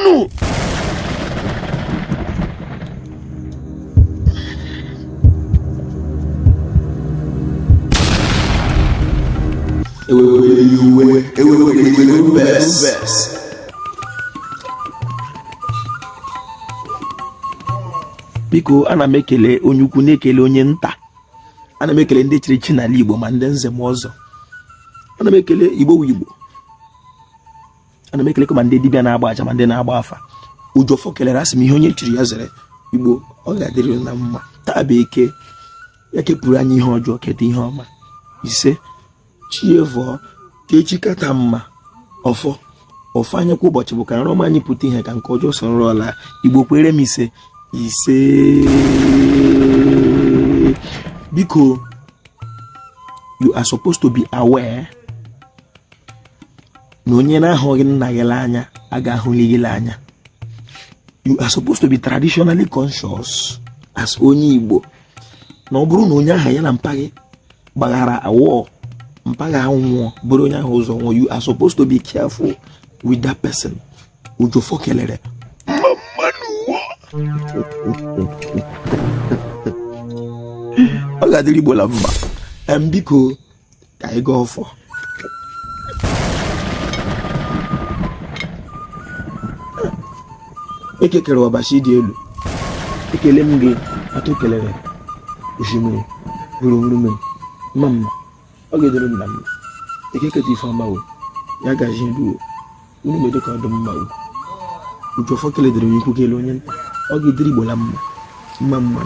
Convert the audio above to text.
mmanụ biko ana m ekele onye ukwu na-ekele onye nta. Ana m ekele ndị chiri chi n'ala Igbo ma ndị nze m ọzọ. Ana m ekele Igbo wu Igbo. Ana m ekele ma ndị dibịa na-agba aja ma ndị na-agba afa. Ujofọ kelere asị m ihe onye chiri ya zere Igbo ọ ga-adịrị na mma. Taa bụ eke ya kepụrụ anyị ihe ọjọọ keta ihe ọma. Ise Chievọ ka echi kata mma. Ọfọ anyị kwa ụbọchị bụ ka nrọ m anyị pụta ihe ka nke ọjọọ so nrọ ọla. Igbo kwere m ise biko you are supposed to be aware na onye na-ahụghị nna gị anya aga ahụghị gị anya. You are supposed to be traditionally conscious as onye Igbo na ọ bụrụ na onye ahụ ya na mpa gị gbaghara awọ mpa gị anwụọ bụrụ onye ahụ ụzọ nwụọ. You are supposed to be careful with that person. Ujofọ kelere ọ ga-adịrị Igbo la mma. Biko ka anyị gaa ọfọ. Ekekere ọbachi dị elu. Ekele m gị atụ kelere osimiri gburugburu mmiri mma ọ ga-edere m na mma. Ekeketa ife ọma ya gaji ndu unu medo ka ọ dị mma. Ujofọ keledere m ikwu kele onye nta ọ ga-edere Igbo la mma mma.